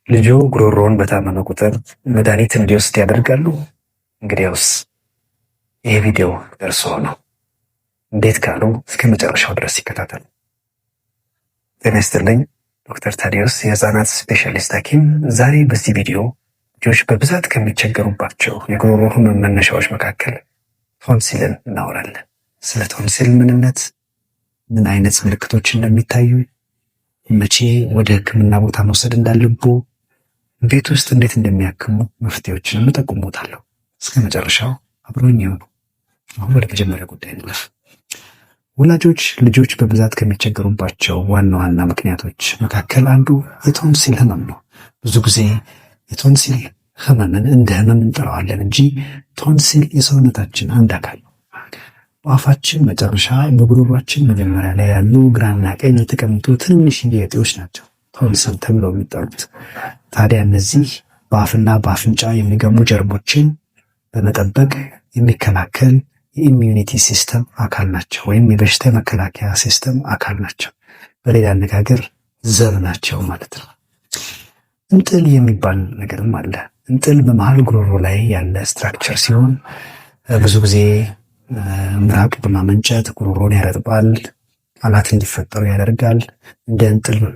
ልጆ ጉሮሮውን በታመመ ቁጥር መድኃኒት እንዲወስድ ያደርጋሉ? እንግዲያውስ ይህ ቪዲዮ ደርሶ ነው። እንዴት ካሉ እስከ መጨረሻው ድረስ ይከታተሉ። ጤና ይስጥልኝ። ዶክተር ታዲዮስ የህፃናት ስፔሻሊስት ሐኪም። ዛሬ በዚህ ቪዲዮ ልጆች በብዛት ከሚቸገሩባቸው የጉሮሮ ህመም መነሻዎች መካከል ቶንሲልን እናወራለን። ስለ ቶንሲል ምንነት፣ ምን አይነት ምልክቶች እንደሚታዩ፣ መቼ ወደ ህክምና ቦታ መውሰድ እንዳለቦ፣ ቤት ውስጥ እንዴት እንደሚያክሙ መፍትሄዎችን እጠቁሞታለሁ። እስከ መጨረሻው አብሮኝ ይሁኑ። አሁን ወደ መጀመሪያ ጉዳይ እንለፍ። ወላጆች ልጆች በብዛት ከሚቸገሩባቸው ዋና ዋና ምክንያቶች መካከል አንዱ የቶንሲል ህመም ነው። ብዙ ጊዜ የቶንሲል ህመምን እንደ ህመም እንጠራዋለን እንጂ ቶንሲል የሰውነታችን አንድ አካል ነው። በአፋችን መጨረሻ በጉሮሯችን መጀመሪያ ላይ ያሉ ግራና ቀኝ የተቀመጡ ትንንሽ እጢዎች ናቸው ቶንሲል ተብለው የሚጠሩት። ታዲያ እነዚህ በአፍና በአፍንጫ የሚገቡ ጀርሞችን በመጠበቅ የሚከላከል የኢሚዩኒቲ ሲስተም አካል ናቸው፣ ወይም የበሽታ መከላከያ ሲስተም አካል ናቸው። በሌላ አነጋገር ዘብ ናቸው ማለት ነው። እንጥል የሚባል ነገርም አለ። እንጥል በመሃል ጉሮሮ ላይ ያለ ስትራክቸር ሲሆን ብዙ ጊዜ ምራቅ በማመንጨት ጉሮሮን ያረጥባል፣ ቃላት እንዲፈጠሩ ያደርጋል።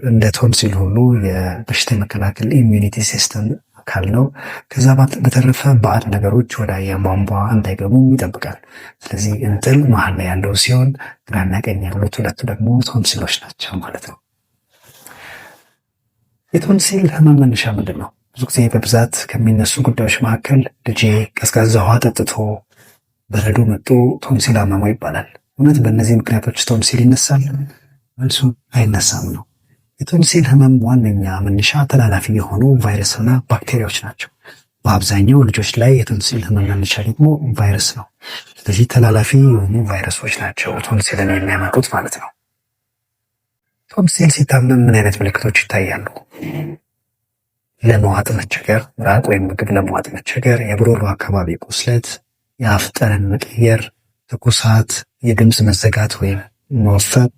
እንደ ቶንሲል ሁሉ የበሽታ መከላከል ኢሚዩኒቲ ሲስተም አካል ነው። ከዛ በተረፈ ባዕድ ነገሮች ወደ አየር ቧንቧ እንዳይገቡ ይጠብቃል። ስለዚህ እንጥል መሀል ላይ ያለው ሲሆን ግራና ቀኝ ያሉት ሁለቱ ደግሞ ቶንሲሎች ናቸው ማለት ነው። የቶንሲል ህመም መነሻ ምንድን ነው? ብዙ ጊዜ በብዛት ከሚነሱ ጉዳዮች መካከል ልጄ ቀዝቃዛ ውሃ ጠጥቶ በረዶ መጦ ቶንሲል አመመው ይባላል። እውነት በእነዚህ ምክንያቶች ቶንሲል ይነሳል? መልሱ አይነሳም ነው። የቶንሲል ህመም ዋነኛ መነሻ ተላላፊ የሆኑ ቫይረስና ባክቴሪያዎች ናቸው። በአብዛኛው ልጆች ላይ የቶንሲል ህመም መነሻ ደግሞ ቫይረስ ነው። ስለዚህ ተላላፊ የሆኑ ቫይረሶች ናቸው ቶንሲልን የሚያመጡት ማለት ነው። ቶንሲል ሲታመም ምን አይነት ምልክቶች ይታያሉ? ለመዋጥ መቸገር፣ ምራቅ ወይም ምግብ ለመዋጥ መቸገር፣ የጉሮሮ አካባቢ ቁስለት፣ የአፍ ጠረን መቀየር፣ ትኩሳት፣ የድምፅ መዘጋት ወይም መወፈር፣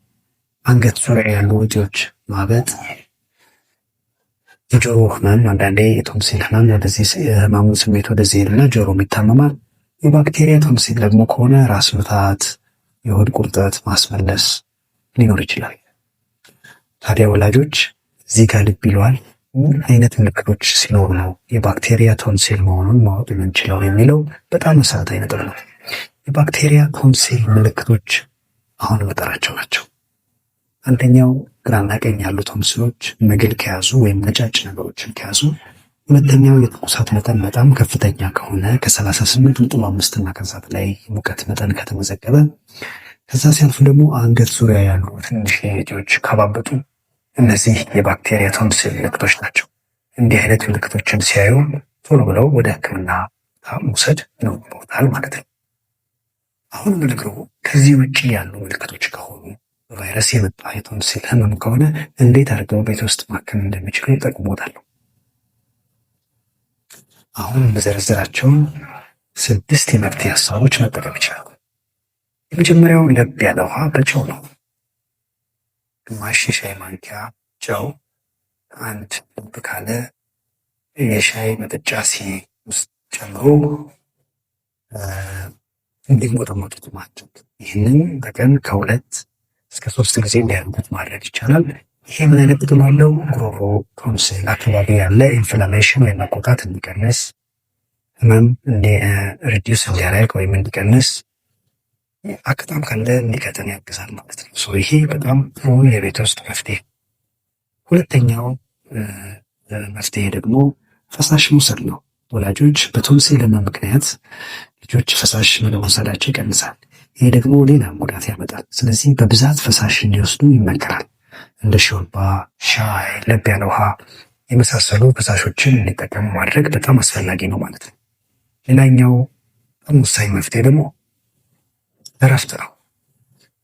አንገት ዙሪያ ያሉ እጢዎች ማበጥ፣ የጆሮ ህመም። አንዳንዴ የቶንሲል ህመም ወደዚህ የህመሙን ስሜት ወደዚህ ሄድና ጆሮም ይታመማል። የባክቴሪያ ቶንሲል ደግሞ ከሆነ ራስ ምታት፣ የሆድ ቁርጠት፣ ማስመለስ ሊኖር ይችላል። ታዲያ ወላጆች እዚህ ጋር ልብ ይለዋል። ምን አይነት ምልክቶች ሲኖሩ ነው የባክቴሪያ ቶንሲል መሆኑን ማወቅ የምንችለው የሚለው በጣም መሰረታዊ ነጥብ ነው። የባክቴሪያ ቶንሲል ምልክቶች አሁን መጠራቸው ናቸው። አንደኛው ግራና ቀኝ ያሉ ቶንሲሎች መግል ከያዙ ወይም ነጫጭ ነገሮችን ከያዙ። ሁለተኛው የትኩሳት መጠን በጣም ከፍተኛ ከሆነ ከ38.5 እና ከዛ በላይ ሙቀት መጠን ከተመዘገበ። ከዛ ሲያልፉ ደግሞ አንገት ዙሪያ ያሉ ትንሽ እጢዎች ካባበጡ እነዚህ የባክቴሪያ ቶንሲል ምልክቶች ናቸው። እንዲህ አይነት ምልክቶችን ሲያዩ ቶሎ ብለው ወደ ሕክምና መውሰድ ይኖርብዎታል ማለት ነው። አሁን ምልክቱ ከዚህ ውጭ ያሉ ምልክቶች ከሆኑ በቫይረስ የመጣ የቶንሲል ህመም ከሆነ እንዴት አድርገው ቤት ውስጥ ማከም እንደሚችሉ ይጠቅሞታለሁ። አሁን በዘረዘራቸውን 6 የመፍትሄ ሀሳቦች መጠቀም ይችላሉ። የመጀመሪያው ለብ ያለ ውሃ በጨው ነው። ግማሽ የሻይ ማንኪያ ጨው አንድ ልብ ካለ የሻይ መጠጫ ሲኒ ውስጥ ጨምሮ እንዲሞጠሞጡት ማድረግ። ይህንን በቀን ከ2 እስከ 3 ጊዜ እንዲያደርጉት ማድረግ ይቻላል። ይሄ ምን አይነት ጥቅም አለው? ጉሮሮ ቶንሲል አካባቢ ያለ ኢንፍላሜሽን ወይም መቆጣት እንዲቀንስ፣ ህመም ሪዲዩስ እንዲያደርግ ወይም እንዲቀንስ፣ አክታም ካለ እንዲቀጥን ያግዛል ማለት ነው። ይሄ በጣም ጥሩ የቤት ውስጥ መፍትሄ። ሁለተኛው መፍትሄ ደግሞ ፈሳሽ መውሰድ ነው። ወላጆች በቶንሲል ህመም ምክንያት ልጆች ፈሳሽ መውሰዳቸው ይቀንሳል። ይሄ ደግሞ ሌላ ጉዳት ያመጣል። ስለዚህ በብዛት ፈሳሽ እንዲወስዱ ይመከራል። እንደ ሾርባ፣ ሻይ፣ ለብ ያለ ውሃ የመሳሰሉ ፈሳሾችን እንዲጠቀሙ ማድረግ በጣም አስፈላጊ ነው ማለት ነው። ሌላኛው በጣም ወሳኝ መፍትሄ ደግሞ እረፍት ነው።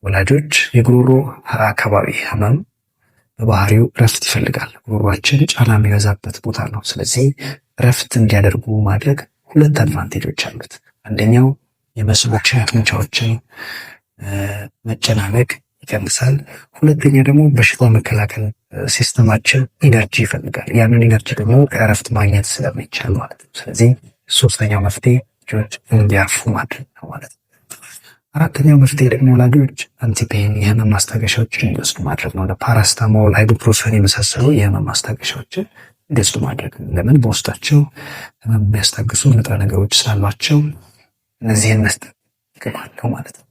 ወላጆች የጉሮሮ አካባቢ ህመም በባህሪው እረፍት ይፈልጋል። ጉሮሯችን ጫና የሚበዛበት ቦታ ነው። ስለዚህ እረፍት እንዲያደርጉ ማድረግ 2 አድቫንቴጆች አሉት። አንደኛው የመስሎችን አጥንቻዎችን መጨናነቅ ይቀንሳል። ሁለተኛ ደግሞ በሽታ መከላከል ሲስተማችን ኢነርጂ ይፈልጋል። ያንን ኢነርጂ ደግሞ ከእረፍት ማግኘት ስለሚቻል ማለት ነው። ስለዚህ ሶስተኛው መፍትሄ ልጆች እንዲያርፉ ማድረግ ነው ማለት ነው። አራተኛው መፍትሄ ደግሞ ወላጆች አንቲፔን የህመም ማስታገሻዎችን እንዲወስዱ ማድረግ ነው። ለፓራስታሞል፣ አይቡፕሮፌን የመሳሰሉ የህመም ማስታገሻዎችን እንዲወስዱ ማድረግ ነው። ለምን? በውስጣቸው ህመም የሚያስታግሱ ንጥረ ነገሮች ስላሏቸው እነዚህን መስጠት ጥቅም አለው ማለት ነው።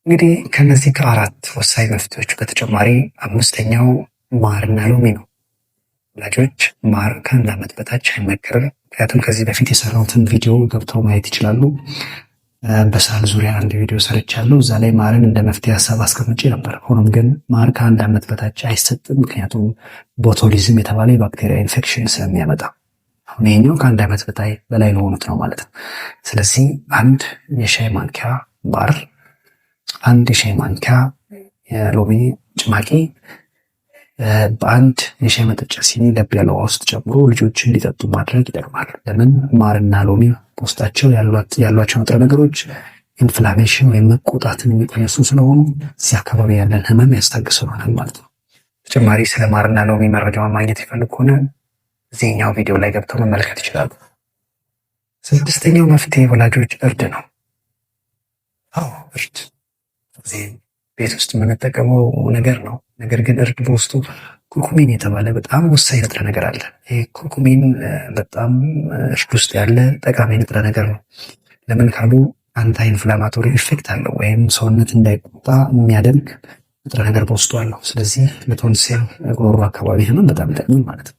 እንግዲህ ከነዚህ ከአራት ወሳኝ መፍትሄዎች በተጨማሪ አምስተኛው ማርና ሎሚ ነው። ወላጆች ማር ከአንድ ዓመት በታች አይመከርም። ምክንያቱም ከዚህ በፊት የሰራሁትን ቪዲዮ ገብተው ማየት ይችላሉ። በሳል ዙሪያ አንድ ቪዲዮ ሰርቻለሁ። እዛ ላይ ማርን እንደ መፍትሄ ሀሳብ አስቀምጬ ነበር። ሆኖም ግን ማር ከአንድ ዓመት በታች አይሰጥም። ምክንያቱም ቦቱሊዝም የተባለ የባክቴሪያ ኢንፌክሽን ስለሚያመጣ። አሁን ይሄኛው ከአንድ ዓመት በላይ ለሆኑት ነው ማለት ነው። ስለዚህ አንድ የሻይ ማንኪያ ማር፣ አንድ የሻይ ማንኪያ የሎሚ ጭማቂ በአንድ የሻይ መጠጫ ሲኒ ለብ ያለ ውሃ ውስጥ ጨምሮ ልጆች እንዲጠጡ ማድረግ ይጠቅማል። ለምን? ማርና ሎሚ በውስጣቸው ያሏቸው ንጥረ ነገሮች ኢንፍላሜሽን ወይም መቆጣትን የሚቀንሱ ስለሆኑ እዚህ አካባቢ ያለን ህመም ያስታግስልናል ማለት ነው። ተጨማሪ ስለ ማርና ሎሚ መረጃውን ማግኘት ይፈልግ ከሆነ እዚህኛው ቪዲዮ ላይ ገብተው መመልከት ይችላሉ። ስድስተኛው መፍትሄ ወላጆች እርድ ነው። አዎ እርድ ቤት ውስጥ የምንጠቀመው ነገር ነው። ነገር ግን እርድ በውስጡ ኩርኩሚን የተባለ በጣም ወሳኝ ንጥረ ነገር አለ። ይህ ኩርኩሚን በጣም እርድ ውስጥ ያለ ጠቃሚ ንጥረ ነገር ነው። ለምን ካሉ አንታይ ኢንፍላማቶሪ ኢፌክት አለው፣ ወይም ሰውነት እንዳይቆጣ የሚያደርግ ንጥረ ነገር በውስጡ አለው። ስለዚህ ለቶንሲል ጉሮሮ አካባቢ ህመም በጣም ይጠቅማል ማለት ነው።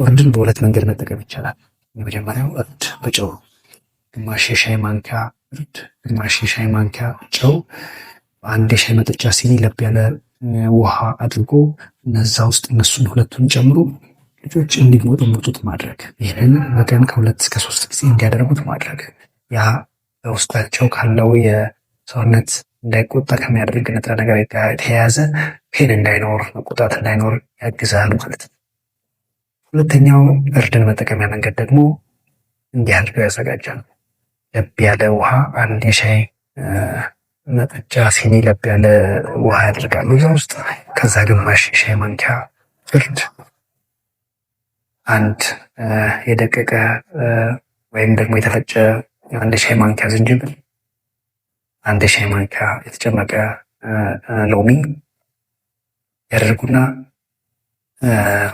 እርድን በሁለት መንገድ መጠቀም ይቻላል። የመጀመሪያው እርድ በጨው ግማሽ የሻይ ማንኪያ እርድ፣ ግማሽ የሻይ ማንኪያ ጨው አንድ የሻይ መጠጫ ሲኒ ለብ ያለ ውሃ አድርጎ እነዛ ውስጥ እነሱን ሁለቱን ጨምሮ ልጆች እንዲሞጡት ማድረግ። ይህንን በቀን ከ2 እስከ 3 ጊዜ እንዲያደርጉት ማድረግ። ያ በውስጣቸው ካለው የሰውነት እንዳይቆጣ ከሚያደርግ ንጥረ ነገር የተያያዘ ፔን እንዳይኖር፣ መቆጣት እንዳይኖር ያግዛል ማለት ነው። ሁለተኛው እርድን መጠቀሚያ መንገድ ደግሞ እንዲህ አድርገው ያዘጋጃል። ለብ ያለ ውሃ አንድ የሻይ መጠጫ ሲኒ ለብ ያለ ውሃ ያደርጋሉ እዛ ውስጥ። ከዛ ግማሽ የሻይ ማንኪያ እርድ፣ አንድ የደቀቀ ወይም ደግሞ የተፈጨ አንድ ሻይ ማንኪያ ዝንጅብል፣ አንድ ሻይ ማንኪያ የተጨመቀ ሎሚ ያደርጉና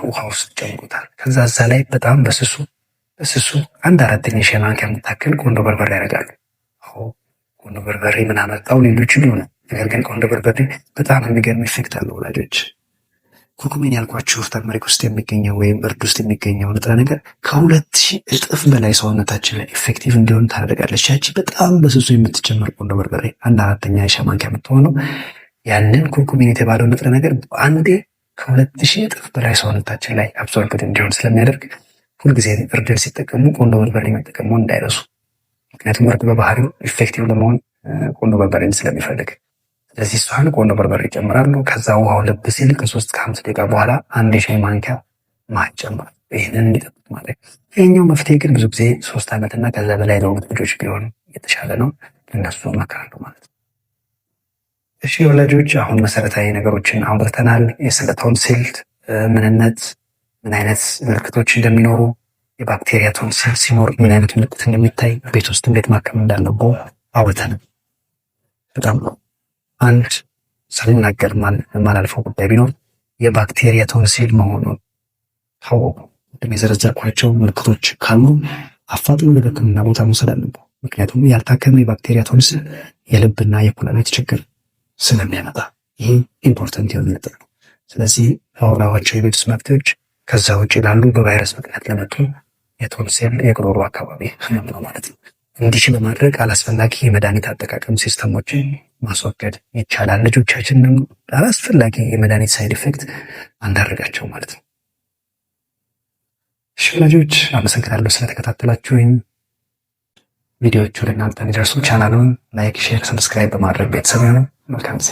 ውሃ ውስጥ ጨምቁታል። ከዛ እዛ ላይ በጣም በስሱ 1/4 የሻይ ማንኪያ የምታክል ቆንዶ በርበሬ ያደርጋሉ። ቆንዶ በርበሬ ምን አመጣው ሌሎች ሊሆነ፣ ነገር ግን ቆንዶ በርበሬ በጣም የሚገርም ኢፌክት አለው ወላጆች። ኩርኩሚን ያልኳችሁ ተርመሪክ ውስጥ የሚገኘው ወይም እርድ ውስጥ የሚገኘው ንጥረ ነገር ከ2000 እጥፍ በላይ ሰውነታችን ላይ ኢፌክቲቭ እንዲሆን ታደርጋለች። ያቺ በጣም በስሱ የምትጨመር ቆንዶ በርበሬ 1/4 የሻይ ማንኪያ የምትሆነው ያንን ኩርኩሚን የተባለው ንጥረ ነገር አንዴ ከ2000 እጥፍ በላይ ሰውነታችን ላይ አብሶርብድ እንዲሆን ስለሚያደርግ ሁልጊዜ እርድን ሲጠቀሙ ቆንዶ በርበሬ መጠቀሙ እንዳይረሱ። ምክንያቱም እርድ በባህሪው ኢፌክቲቭ ለመሆን ቆንዶ በርበሬን ስለሚፈልግ። ስለዚህ እሷን ቆንዶ በርበሬ ይጨምራሉ። ከዛ ውሃው ለብ ሲል ከ3 ከ5 ደቂቃ በኋላ አንድ የሻይ ማንኪያ ማር ጨምራሉ። ይህንን እንዲጠጡት ማድረግ። ይህኛው መፍትሄ ግን ብዙ ጊዜ 3 ዓመትና ከዛ በላይ ለሆኑት ልጆች ቢሆን የተሻለ ነው። እነሱ እመክራለሁ ማለት ነው። እሺ ወላጆች፣ አሁን መሰረታዊ ነገሮችን አውርተናል። ስለ ቶንሲል ምንነት፣ ምን አይነት ምልክቶች እንደሚኖሩ፣ የባክቴሪያ ቶንሲል ሲኖር ምን አይነት ምልክት እንደሚታይ፣ ቤት ውስጥ እንዴት ማከም እንዳለብን አውርተናል። በጣም አንድ ሳልናገር ማላልፈው ጉዳይ ቢኖር የባክቴሪያ ቶንሲል መሆኑን ታወቁ። የዘረዘርኳቸው ምልክቶች ካሉ አፋጥኖ ወደ ሕክምና ቦታ መውሰድ አለብን። ምክንያቱም ያልታከመ የባክቴሪያ ቶንሲል የልብና የኩላሊት ችግር ስለሚያመጣ ይሄ ኢምፖርታንት የሆነ ነጥብ ነው። ስለዚህ አውራዋቸው የቤት ውስጥ መፍትሄዎች ከዛ ውጭ ላሉ በቫይረስ ምክንያት ለመጡ የቶንሲል የጉሮሮ አካባቢ ህመም ነው ማለት ነው። እንዲህ በማድረግ አላስፈላጊ የመድኃኒት አጠቃቀም ሲስተሞችን ማስወገድ ይቻላል። ልጆቻችንን አላስፈላጊ የመድኃኒት ሳይድ ኢፌክት አንዳርጋቸው ማለት ነው። እሺ ወላጆች፣ አመሰግናለሁ ስለተከታተላችሁኝ። ቪዲዮዎቹ ለእናንተ እንዲደርሱ ቻናሉን ላይክ፣ ሼር፣ ሰብስክራይብ በማድረግ ቤተሰብ ይሁኑ። መልካም ጊዜ